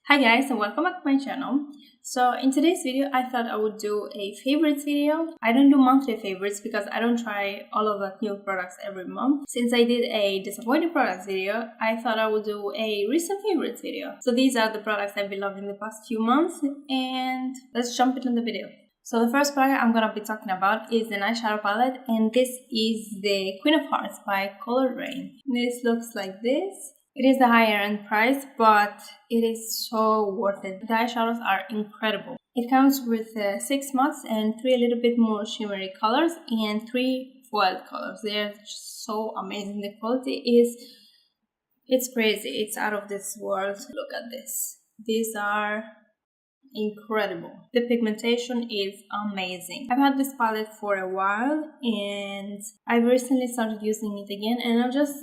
Hi guys and welcome back to my channel. So in today's video I thought I would do a favorites video. I don't do monthly favorites because I don't try all of the new products every month. Since I did a disappointing products video, I thought I would do a recent favorites video. So these are the products I've been loving the past few months and let's jump into the video. So the first product I'm going to be talking about is an eyeshadow palette, and this is the Queen of Hearts by Raine. This looks like this. It is the higher end price, but it is so worth it. The eyeshadows are incredible. It comes with 6 mattes and 3 a little bit more shimmery colors and 3 foiled colors. They're just so amazing. The quality it's crazy. It's out of this world. Look at this. These are incredible. The pigmentation is amazing. I've had this palette for a while and I've recently started using it again, and I'm just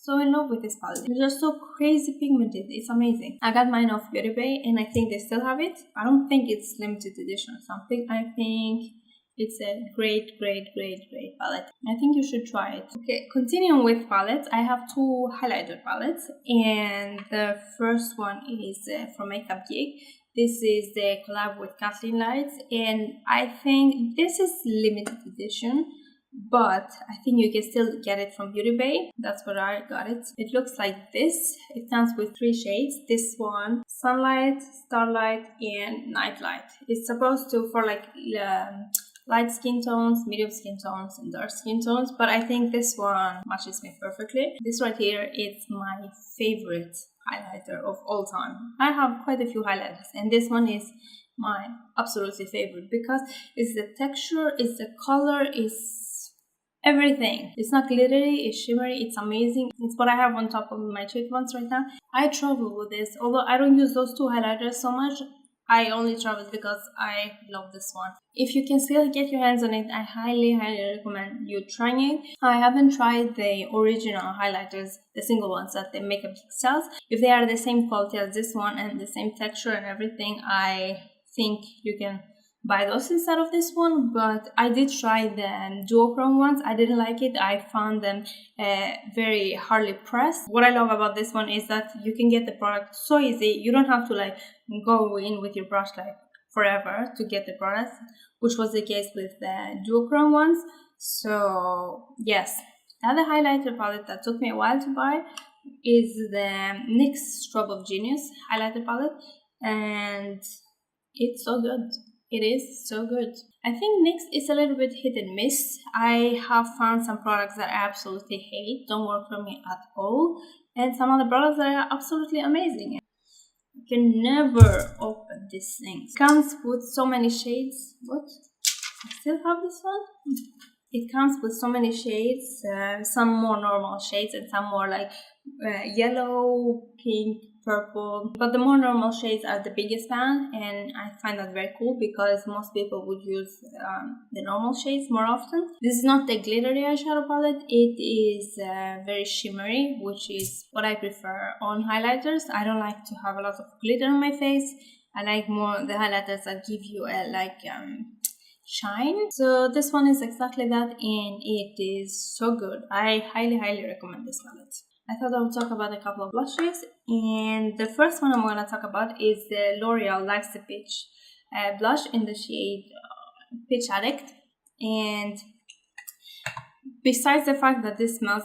so in love with this palette. It's just so crazy pigmented. It's amazing. I got mine off Beauty Bay and I think they still have it. I don't think it's limited edition or something. I think it's a great palette. I think you should try it. Okay, continuing with palettes, I have 2 highlighter palettes, and the first one is from Geek. This is the collab with KathleenLights, and I think this is limited edition, but I think you can still get it from Beauty Bay. That's where I got it. It looks like this. It comes with 3 shades. This one, Sunlight, Starlight, and Nightlight. It's supposed to for like light skin tones, medium skin tones, and dark skin tones, but I think this one matches me perfectly. This right here is my favorite highlighter of all time. I have quite a few highlighters, and this one is my absolutely favorite because it's the texture, it's the color, it's everything. It's not glittery, it's shimmery, it's amazing. It's what I have on top of my cheekbones right now. I travel with this, although I don't use those 2 highlighters so much. I only travel because I love this one. If you can still get your hands on it, I highly recommend you trying it. I haven't tried the original highlighters, the single ones that the Makeup Geek sells. If they are the same quality as this one and the same texture and everything, I think you can buy those instead of this one. But I did try the duochrome ones. I didn't like it. I found them very hardly pressed. What I love about this one is that you can get the product so easy. You don't have to like go in with your brush like forever to get the product, which was the case with the duochrome ones. So yes, the other highlighter palette that took me a while to buy is the NYX Strobe of Genius highlighter palette, and it's so good. It is so good. I think NYX is a little bit hit and miss. I have found some products that I absolutely hate, don't work for me at all, and some other products that are absolutely amazing. I can never open this thing. It comes with so many shades. What? I still have this one? It comes with so many shades, some more normal shades and some more like yellow, pink, purple, but the more normal shades are the biggest fan, and I find that very cool because most people would use the normal shades more often. This is not the glittery eyeshadow palette. It is very shimmery, which is what I prefer on highlighters. I don't like to have a lot of glitter on my face. I like more the highlighters that give you a shine. So this one is exactly that, and it is so good. I highly recommend this palette. I thought I would talk about a couple of blushes, and the first one I'm going to talk about is the L'Oreal Life's the Peach blush in the shade Peach Addict. And besides the fact that this smells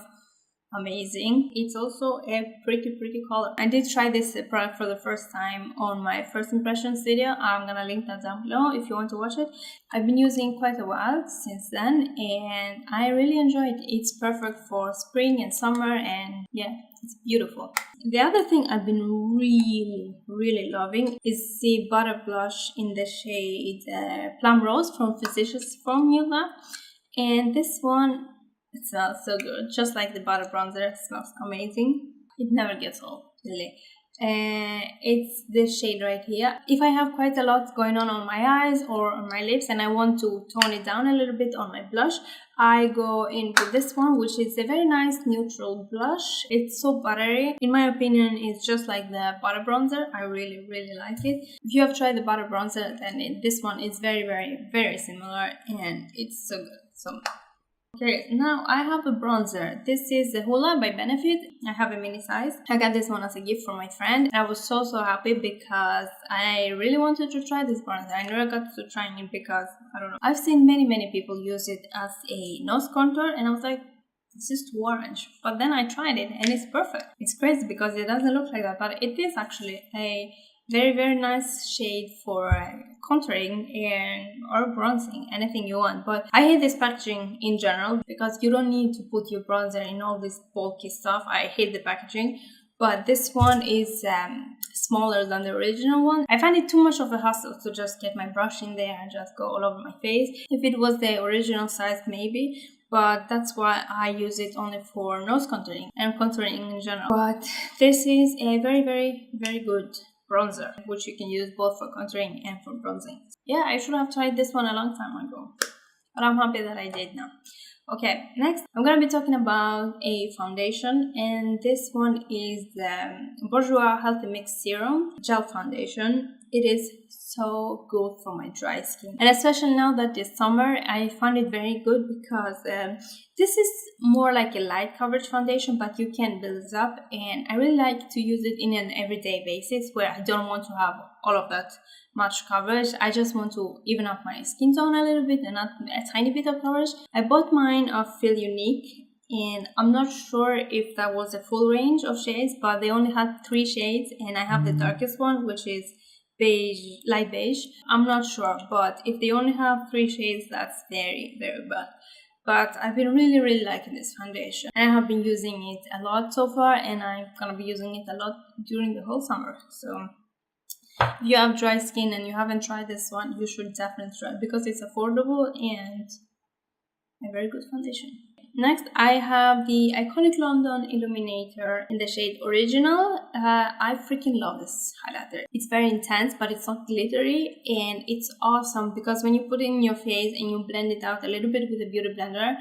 amazing, it's also a pretty color. I did try this product for the first time on my first impressions video. I'm gonna link that down below if you want to watch it. I've been using quite a while since then and I really enjoy it. It's perfect for spring and summer, and yeah, it's beautiful. The other thing I've been really loving is the butter blush in the shade Plum Rose from Physicians Formula, and this one, it smells so good, just like the butter bronzer. It smells amazing. It never gets old, really. It's this shade right here. If I have quite a lot going on my eyes or on my lips and I want to tone it down a little bit on my blush, I go in with this one, which is a very nice neutral blush. It's so buttery. In my opinion, it's just like the butter bronzer. I really like it. If you have tried the butter bronzer, then this one is very similar, and it's so good. So Okay, now I have a bronzer. This is the Hoola by Benefit. I have a mini size. I got this one as a gift from my friend. I was so happy because I really wanted to try this bronzer. I never got to try it because, I don't know, I've seen many people use it as a nose contour and I was like, it's just too orange. But then I tried it and it's perfect. It's crazy because it doesn't look like that, but it is actually a very nice shade for contouring and or bronzing, anything you want. But I hate this packaging in general because you don't need to put your bronzer in all this bulky stuff. I hate the packaging. But this one is smaller than the original one. I find it too much of a hassle to just get my brush in there and just go all over my face. If it was the original size, maybe. But that's why I use it only for nose contouring and contouring in general. But this is a very good bronzer, which you can use both for contouring and for bronzing. Yeah, I should have tried this one a long time ago, but I'm happy that I did now. Okay, next I'm gonna be talking about a foundation, and this one is the Bourjois Healthy Mix Serum Gel Foundation. It is so good for my dry skin, and especially now that it's summer, I find it very good because this is more like a light coverage foundation, but you can build it up, and I really like to use it in an everyday basis where I don't want to have all of that much coverage. I just want to even up my skin tone a little bit and not a tiny bit of coverage. I bought mine of Feel Unique, and I'm not sure if that was a full range of shades, but they only had 3 shades, and I have the darkest one, which is beige, light beige. I'm not sure, but if they only have 3 shades, that's very bad. But I've been really liking this foundation, and I have been using it a lot so far, and I'm gonna be using it a lot during the whole summer. So if you have dry skin and you haven't tried this one, you should definitely try it because it's affordable and a very good foundation. Next, I have the Iconic London Illuminator in the shade Original. I freaking love this highlighter. It's very intense, but it's not glittery, and it's awesome because when you put it in your face and you blend it out a little bit with a beauty blender,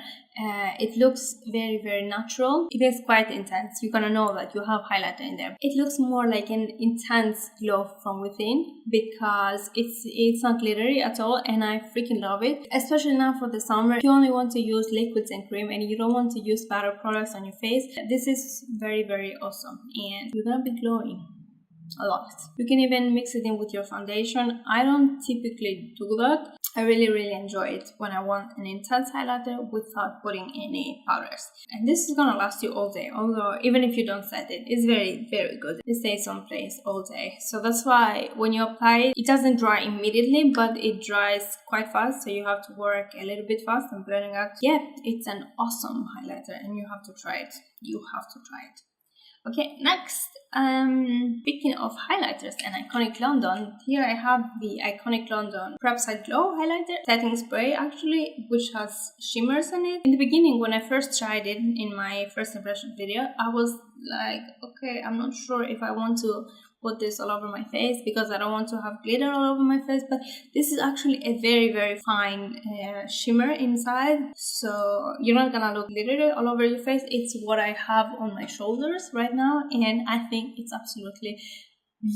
it looks very natural. It is quite intense. You're gonna know that you have highlighter in there. It looks more like an intense glow from within because it's not glittery at all, and I freaking love it. Especially now for the summer, if you only want to use liquids and cream and you don't want to use powder products on your face, this is very awesome, and you're gonna be glowing a lot. You can even mix it in with your foundation. I don't typically do that. I really enjoy it when I want an intense highlighter without putting any powders. And this is gonna last you all day, although even if you don't set it, it's very good. It stays on place all day. So that's why when you apply it, it doesn't dry immediately, but it dries quite fast, so you have to work a little bit fast and blending out. Yeah, it's an awesome highlighter and you have to try it. You have to try it. Okay, next, speaking of highlighters and Iconic London, here I have the Iconic London Peroxide Glow highlighter, setting spray actually, which has shimmers in it. In the beginning, when I first tried it in my first impression video, I was like, okay, I'm not sure if I want to put this all over my face because I don't want to have glitter all over my face, but this is actually a very fine shimmer inside, so you're not gonna look glittery all over your face. It's what I have on my shoulders right now, and I think it's absolutely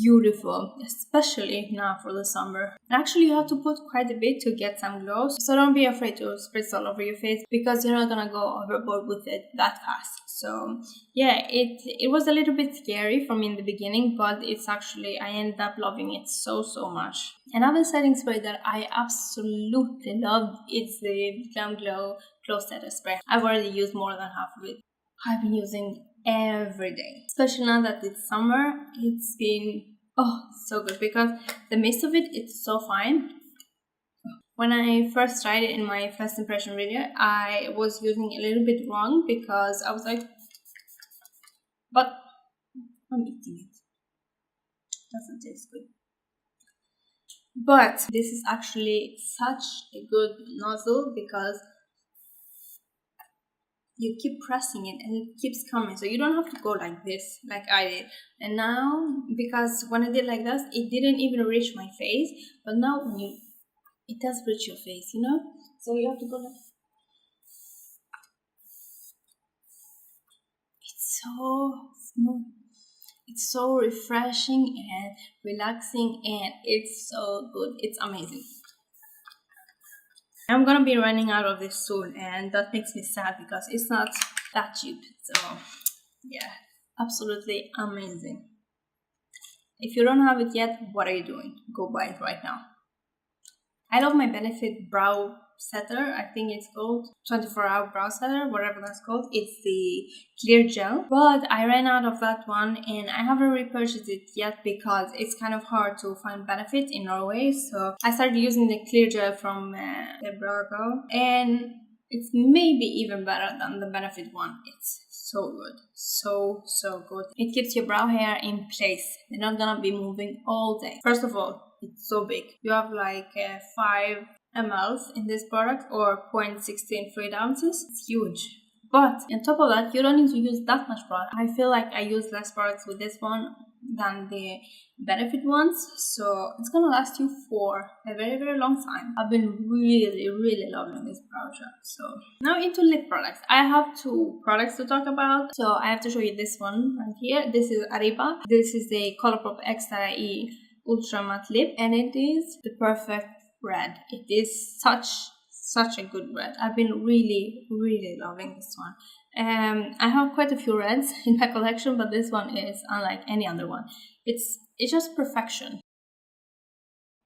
beautiful, especially now for the summer. And actually, you have to put quite a bit to get some glow, so don't be afraid to spritz all over your face because you're not gonna go overboard with it that fast. So yeah, it was a little bit scary for me in the beginning, but it's actually, I ended up loving it so much. Another setting spray that I absolutely love is the Glamglow Glow Setter Spray. I've already used more than half of it. I've been using every day, especially now that it's summer. It's been so good because the mist of it's so fine. When I first tried it in my first impression video, I was using it a little bit wrong because I was like, but I'm eating it. Doesn't taste good. But this is actually such a good nozzle because you keep pressing it and it keeps coming, so you don't have to go like this like I did. And now, because when I did like this, it didn't even reach my face, but now when it does reach your face, you know, so you have to go like, it's so smooth, it's so refreshing and relaxing, and it's so good. It's amazing. I'm gonna be running out of this soon, and that makes me sad because it's not that cheap. So yeah, absolutely amazing. If you don't have it yet, what are you doing? Go buy it right now. I love my Benefit brow setter. I think it's called 24-hour brow setter, whatever that's called. It's the clear gel, but I ran out of that one and I haven't repurchased it yet because it's kind of hard to find Benefit in Norway. So I started using the clear gel from Eyebrow, and it's maybe even better than the Benefit one. It's so good, so good. It keeps your brow hair in place. They're not gonna be moving all day. First of all, it's so big. You have like 5 ml in this product, or 0.16 fluid ounces. It's huge. But on top of that, you don't need to use that much product. I feel like I use less products with this one than the Benefit ones, so it's gonna last you for a very long time. I've been really loving this brow gel. So now into lip products. I have 2 products to talk about, so I have to show you this one right here. This is Arriba. This is the Colourpop Extra E Ultra Matte Lip, and it is the perfect red. It is such a good red. I've been really loving this one. I have quite a few reds in my collection, but this one is unlike any other one. It's just perfection.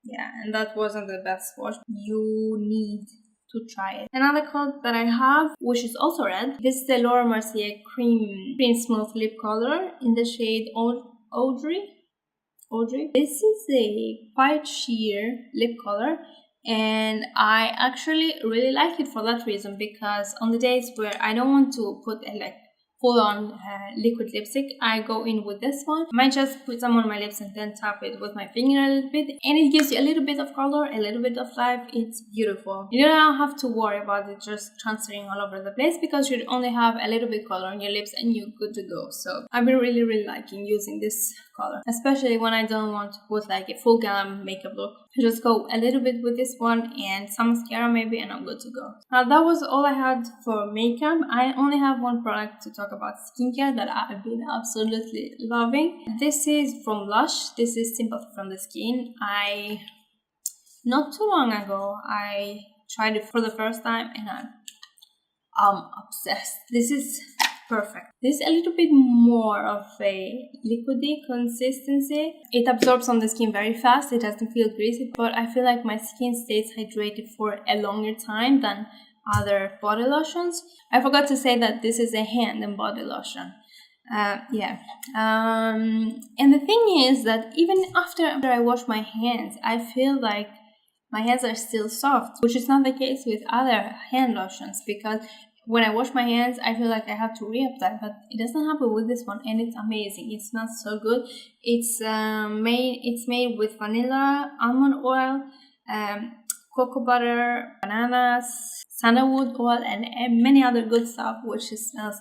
Yeah, and that wasn't the best swatch. You need to try it. Another color that I have, which is also red, this is the Laura Mercier Creme Smooth Lip Color in the shade Audrey. This is a quite sheer lip color, and I actually really like it for that reason, because on the days where I don't want to put a full-on liquid lipstick, I go in with this one. I might just put some on my lips and then tap it with my finger a little bit, and it gives you a little bit of color, a little bit of life. It's beautiful. You don't have to worry about it just transferring all over the place, because you only have a little bit color on your lips and you're good to go. So I've been really liking using this color, especially when I don't want to put like a full glam makeup look. I just go a little bit with this one and some mascara maybe, and I'm good to go. Now that was all I had for makeup. I only have one product to talk about skincare that I've been absolutely loving. This is from Lush. This is Sympathy from the Skin. Not too long ago, I tried it for the first time and I'm obsessed. This is perfect. This is a little bit more of a liquidy consistency. It absorbs on the skin very fast. It doesn't feel greasy, but I feel like my skin stays hydrated for a longer time than other body lotions. I forgot to say that this is a hand and body lotion. And the thing is that even after I wash my hands, I feel like my hands are still soft, which is not the case with other hand lotions, because when I wash my hands, I feel like I have to reapply, but it doesn't happen with this one, and it's amazing. It smells so good. It's made with vanilla, almond oil, cocoa butter, bananas, sandalwood oil, and many other good stuff, which smells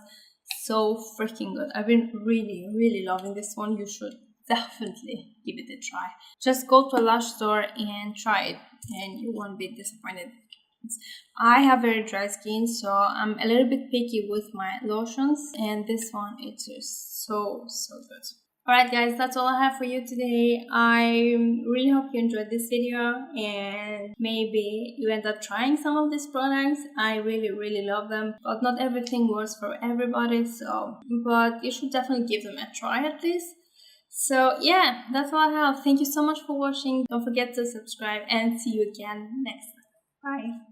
so freaking good. I've been really loving this one. You should definitely give it a try. Just go to a Lush store and try it, and you won't be disappointed. I have very dry skin, so I'm a little bit picky with my lotions, and this one, it's just so good. Alright guys, that's all I have for you today. I really hope you enjoyed this video and maybe you end up trying some of these products. I really love them, but not everything works for everybody, but you should definitely give them a try at least. So yeah, that's all I have. Thank you so much for watching. Don't forget to subscribe, and see you again next time. Bye.